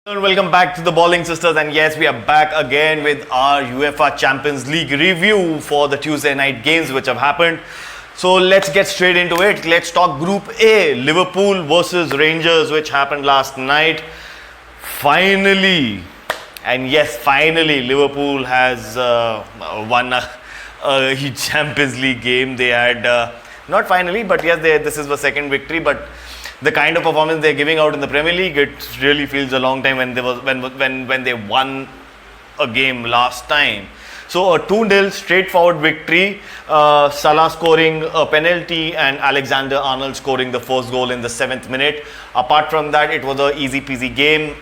And welcome back to the Ballin Sisters, and yes, we are back again with our UEFA Champions League review for the Tuesday night games which have happened. So let's get straight into it. Let's talk Group A, Liverpool versus Rangers, which happened last night. Finally, and yes, finally, Liverpool has won a Champions League game. They had, not finally, but yes, this is the second victory, but the kind of performance they're giving out in the Premier League, it really feels a long time when they won a game last time. So a 2-0 straightforward victory. Salah scoring a penalty and Alexander-Arnold scoring the first goal in the 7th minute. Apart from that, it was an easy peasy game,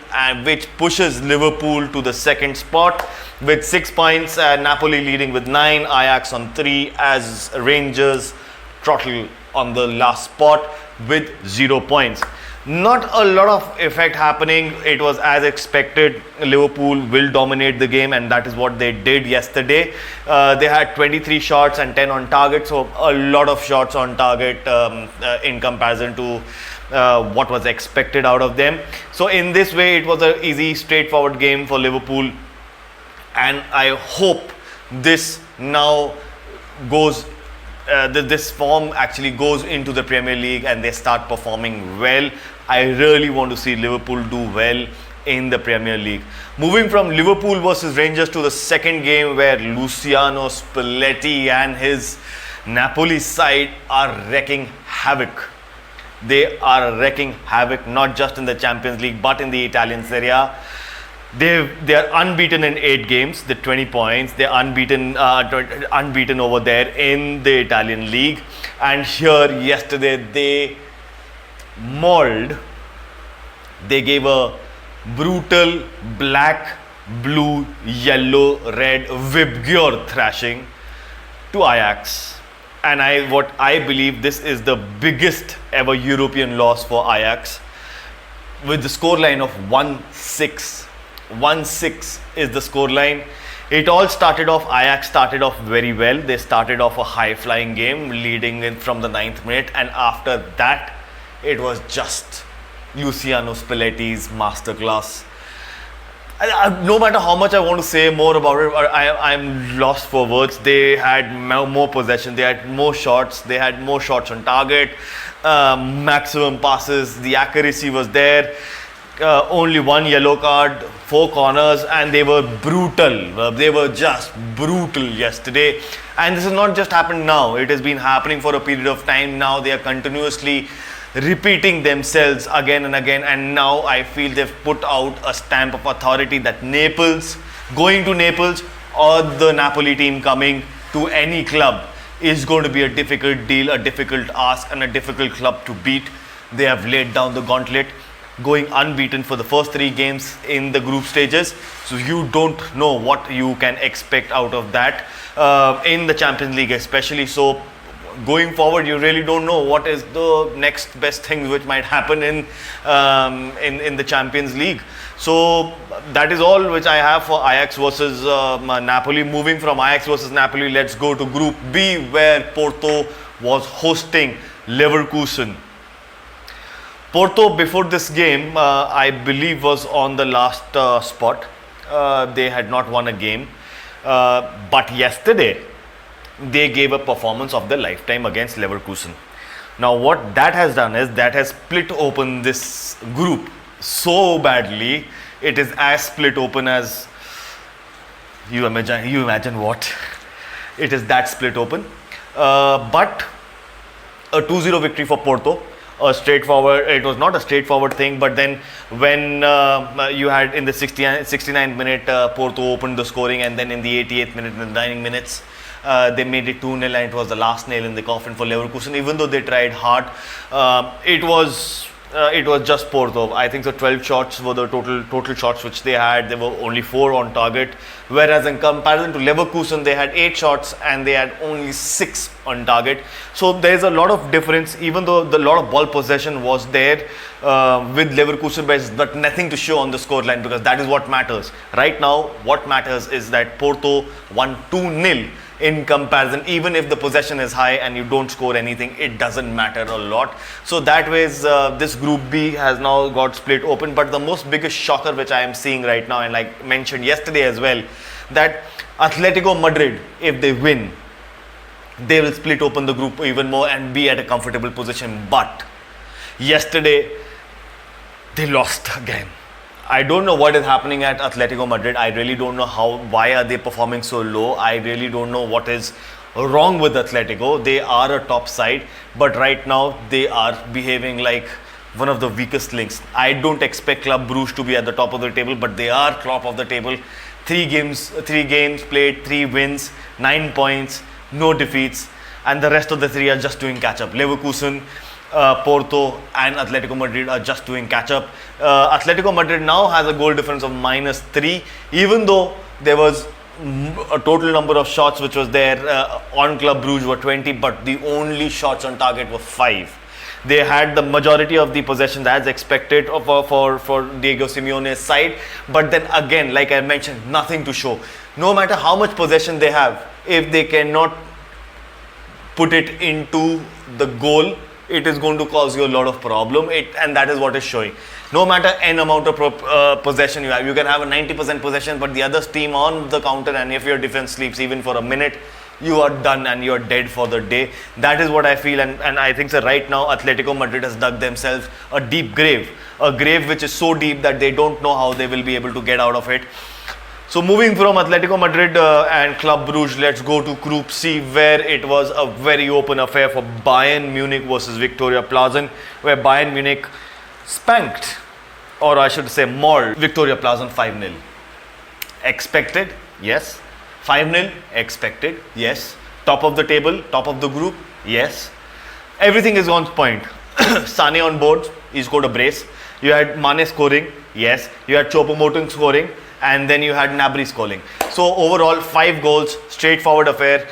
which pushes Liverpool to the second spot with 6 points. Napoli leading with 9, Ajax on 3, as Rangers throttle on the last spot with 0 points. Not a lot of effect happening. It was as expected. Liverpool will dominate the game, and that is what they did yesterday. They had 23 shots and 10 on target, so a lot of shots on target in comparison to what was expected out of them. So in this way, it was an easy, straightforward game for Liverpool, and I hope this now goes this form actually goes into the Premier League and they start performing well. I really want to see Liverpool do well in the Premier League. Moving from Liverpool versus Rangers to the second game, where Luciano Spalletti and his Napoli side are wrecking havoc. They are wrecking havoc not just in the Champions League but in the Italian Serie A. They are unbeaten in 8 games, the 20 points. They're unbeaten over there in the Italian league. And here yesterday they mauled. They gave a brutal black, blue, yellow, red Vibgyor thrashing to Ajax. And what I believe this is the biggest ever European loss for Ajax, with the scoreline of 1-6. 1-6 is the scoreline. It all started off, Ajax started off very well. They started off a high-flying game, leading in from the 9th minute, and after that, it was just Luciano Spalletti's masterclass. No matter how much I want to say more about it, I'm lost for words. They had more possession, they had more shots, they had more shots on target, maximum passes, the accuracy was there. Only 1 yellow card, 4 corners, and they were brutal. They were just brutal yesterday. And this has not just happened now. It has been happening for a period of time now. They are continuously repeating themselves again and again. And now I feel they've put out a stamp of authority that going to Naples or the Napoli team coming to any club is going to be a difficult deal, a difficult ask, and a difficult club to beat. They have laid down the gauntlet, going unbeaten for the first 3 games in the group stages. So you don't know what you can expect out of that in the Champions League especially. So going forward, you really don't know what is the next best thing which might happen in the Champions League. So that is all which I have for Ajax versus Napoli. Moving from Ajax versus Napoli, let's go to Group B, where Porto was hosting Leverkusen. Porto, before this game, I believe was on the last spot. They had not won a game. But yesterday, they gave a performance of their lifetime against Leverkusen. Now, what that has done is that has split open this group so badly. It is as split open as you imagine what. It is that split open. But a 2-0 victory for Porto. It was not a straightforward thing, but then when you had in the 69th minute, Porto opened the scoring, and then in the 88th minute, in the 9 minutes, they made it 2-0, and it was the last nail in the coffin for Leverkusen. Even though they tried hard, it was just Porto. I think so 12 shots were the total shots which they had. There were only 4 on target, whereas in comparison to Leverkusen, they had 8 shots and they had only 6 on target. So there is a lot of difference, even though the lot of ball possession was there with Leverkusen, but nothing to show on the scoreline, because that is what matters. Right now, what matters is that Porto won 2-0 in comparison. Even if the possession is high and you don't score anything, it doesn't matter a lot. So that ways, this Group B has now got split open. But the most biggest shocker which I am seeing right now, and like mentioned yesterday as well, that Atletico Madrid, if they win, they will split open the group even more and be at a comfortable position. But yesterday, they lost again. I don't know what is happening at Atletico Madrid. I really don't know why are they performing so low. I really don't know what is wrong with Atletico. They are a top side, but right now they are behaving like one of the weakest links. I don't expect Club Brugge to be at the top of the table, but they are top of the table. 3 games played, 3 wins, 9 points, no defeats, and the rest of the 3 are just doing catch up. Leverkusen, Porto and Atletico Madrid are just doing catch up. Atletico Madrid now has a goal difference of -3, even though there was a total number of shots which was there on Club Brugge were 20, but the only shots on target were 5. They had the majority of the possessions as expected for Diego Simeone's side, but then again, like I mentioned, nothing to show. No matter how much possession they have, if they cannot put it into the goal, it is going to cause you a lot of problem, and that is what is showing. No matter n amount of possession you have, you can have a 90% possession, but the other team on the counter, and if your defense sleeps even for a minute, you are done and you are dead for the day. That is what I feel, and I think so right now Atletico Madrid has dug themselves a deep grave, a grave which is so deep that they don't know how they will be able to get out of it. So moving from Atletico Madrid and Club Brugge, let's go to Group C, where it was a very open affair for Bayern Munich versus Victoria Plazen, where Bayern Munich spanked, or I should say mauled, Victoria Plazen 5-0. Expected? Yes. 5-0? Expected? Yes. Top of the table? Top of the group? Yes. Everything is on point. Sane on board, he scored a brace. You had Mane scoring, yes. You had Choupo-Moting scoring, and then you had Gnabry scoring. So overall, 5 goals, straightforward affair.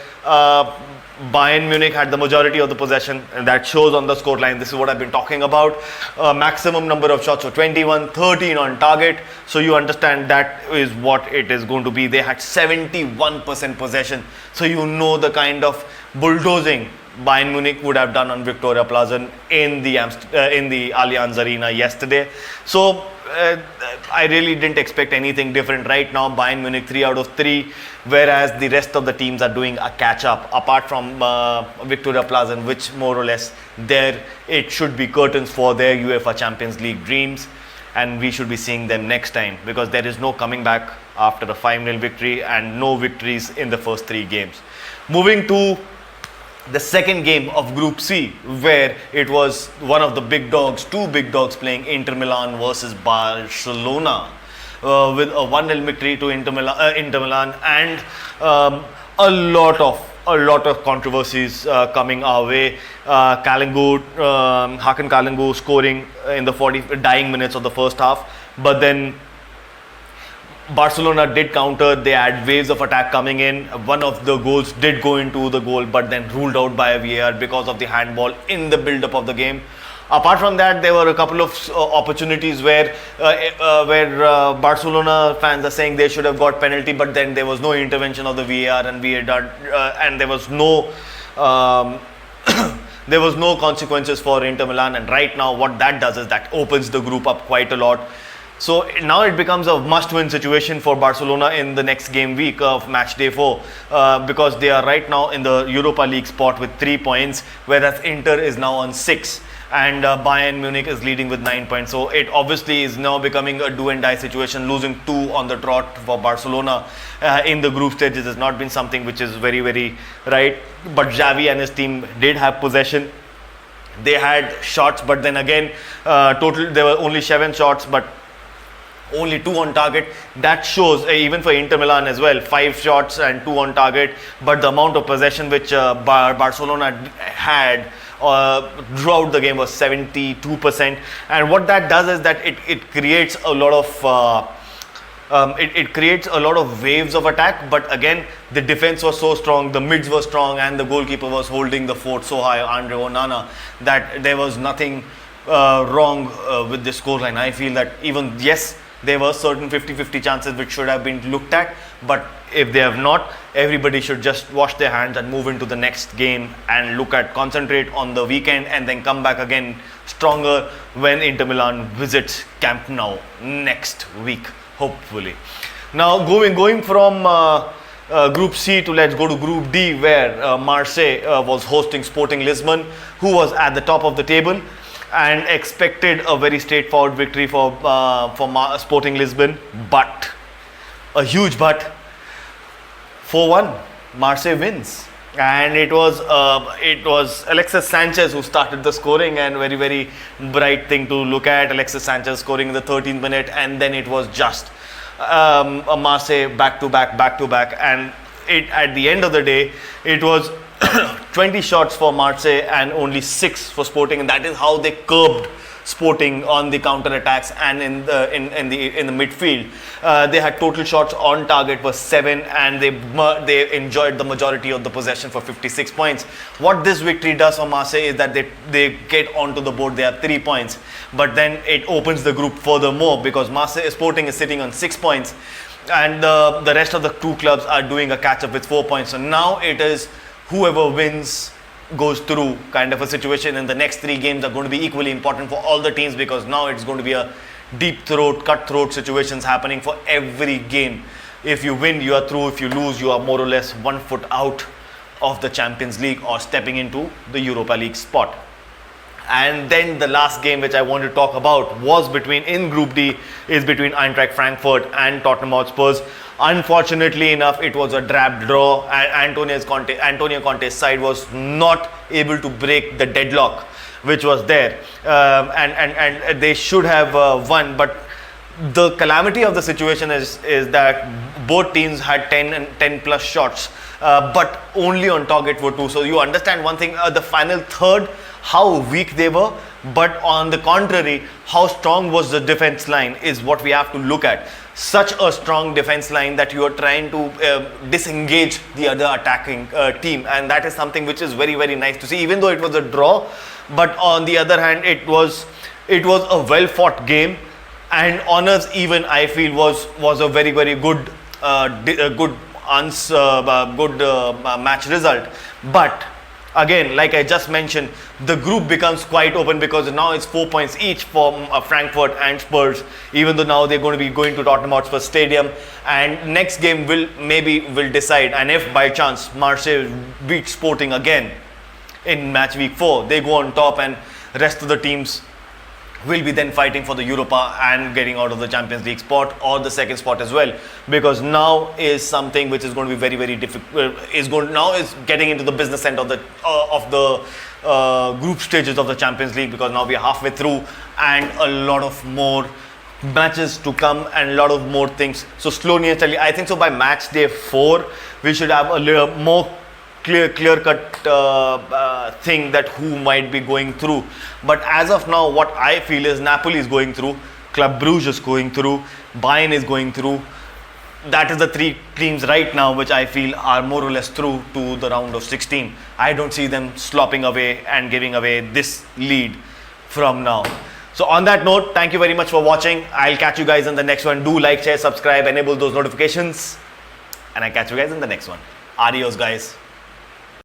Bayern Munich had the majority of the possession, and that shows on the scoreline. This is what I've been talking about. Maximum number of shots, so 21, 13 on target. So you understand that is what it is going to be. They had 71% possession. So you know the kind of bulldozing Bayern Munich would have done on Victoria Plazen in the Allianz Arena yesterday. So I really didn't expect anything different. Right now, Bayern Munich 3 out of 3, whereas the rest of the teams are doing a catch-up. Apart from Victoria Plazen, which more or less there it should be curtains for their UEFA Champions League dreams, and we should be seeing them next time, because there is no coming back after a 5-0 victory and no victories in the first 3 games. Moving to the second game of Group C, where it was one of the big dogs, 2 big dogs playing, Inter Milan versus Barcelona, with a 1-0 victory to Inter Milan, and a lot of controversies coming our way. Hakan Kalangu scoring in the dying minutes of the first half, but then Barcelona did counter. They had waves of attack coming in. One of the goals did go into the goal, but then ruled out by a VAR because of the handball in the build-up of the game. Apart from that, there were a couple of opportunities where Barcelona fans are saying they should have got penalty, but then there was no intervention of the VAR and and there was no there was no consequences for Inter Milan. And right now, what that does is that opens the group up quite a lot. So now it becomes a must-win situation for Barcelona in the next game week of match day 4, because they are right now in the Europa League spot with 3 points, whereas Inter is now on 6, and Bayern Munich is leading with 9 points. So it obviously is now becoming a do-and-die situation. Losing 2 on the trot for Barcelona in the group stages has not been something which is very, very right. But Xavi and his team did have possession. They had shots, but then again, total there were only 7 shots, but only 2 on target. That shows, even for Inter Milan as well, 5 shots and 2 on target, but the amount of possession which Barcelona had throughout the game was 72%. And what that does is that it creates a lot of it creates a lot of waves of attack, but again the defense was so strong, the mids were strong, and the goalkeeper was holding the fort so high, Andre Onana, that there was nothing wrong with this scoreline. I feel that even, yes, There were certain 50-50 chances which should have been looked at, but if they have not, everybody should just wash their hands and move into the next game and concentrate on the weekend, and then come back again stronger when Inter Milan visits Camp Nou next week, hopefully. Now going from Group C to let's go to Group D, where Marseille was hosting Sporting Lisbon, who was at the top of the table, and expected a very straightforward victory for Sporting Lisbon, but a huge but. 4-1, Marseille wins, and it was Alexis Sanchez who started the scoring, and very bright thing to look at. Alexis Sanchez scoring in the 13th minute, and then it was just a Marseille back to back, and at the end of the day it was 20 shots for Marseille and only 6 for Sporting, and that is how they curbed Sporting on the counter attacks and in the midfield. They had total shots on target was 7, and they enjoyed the majority of the possession for 56 points. What this victory does for Marseille is that they get onto the board. They have 3 points, but then it opens the group furthermore, because Sporting is sitting on 6 points, and the rest of the 2 clubs are doing a catch up with 4 points. So now it is whoever wins goes through kind of a situation, and the next 3 games are going to be equally important for all the teams, because now it's going to be a cutthroat situations happening for every game. If you win, you are through. If you lose, you are more or less 1 foot out of the Champions League or stepping into the Europa League spot. And then the last game which I want to talk about was in Group D is between Eintracht Frankfurt and Tottenham Hotspurs. Unfortunately enough, it was a drab draw, and Antonio Conte's side was not able to break the deadlock which was there, and they should have won. But the calamity of the situation is that both teams had 10 plus shots, but only on target were 2. So you understand one thing, the final third, how weak they were, but on the contrary, how strong was the defense line is what we have to look at. Such a strong defense line that you are trying to disengage the other attacking team, and that is something which is very nice to see, even though it was a draw. But on the other hand, it was a well fought game, and honors even I feel was a very good match result. But again, like I just mentioned, the group becomes quite open, because now it's 4 points each for Frankfurt and Spurs, even though now they're going to be going to Tottenham Hotspur Stadium, and next game will decide. And if by chance Marseille beats Sporting again in match week 4, they go on top, and rest of the teams will be then fighting for the Europa and getting out of the Champions League spot or the second spot as well, because now is something which is going to be very difficult. Is getting into the business end of the group stages of the Champions League, because now we are halfway through and a lot of more matches to come and a lot of more things. So slowly and steadily, I think so by match day 4 we should have a little more clear-cut thing that who might be going through. But as of now, what I feel is Napoli is going through, Club Brugge is going through, Ballin is going through. That is the 3 teams right now which I feel are more or less through to the round of 16. I don't see them slopping away and giving away this lead from now. So on that note, thank you very much for watching. I'll catch you guys in the next one. Do like, share, subscribe, enable those notifications, and I'll catch you guys in the next one. Adios guys.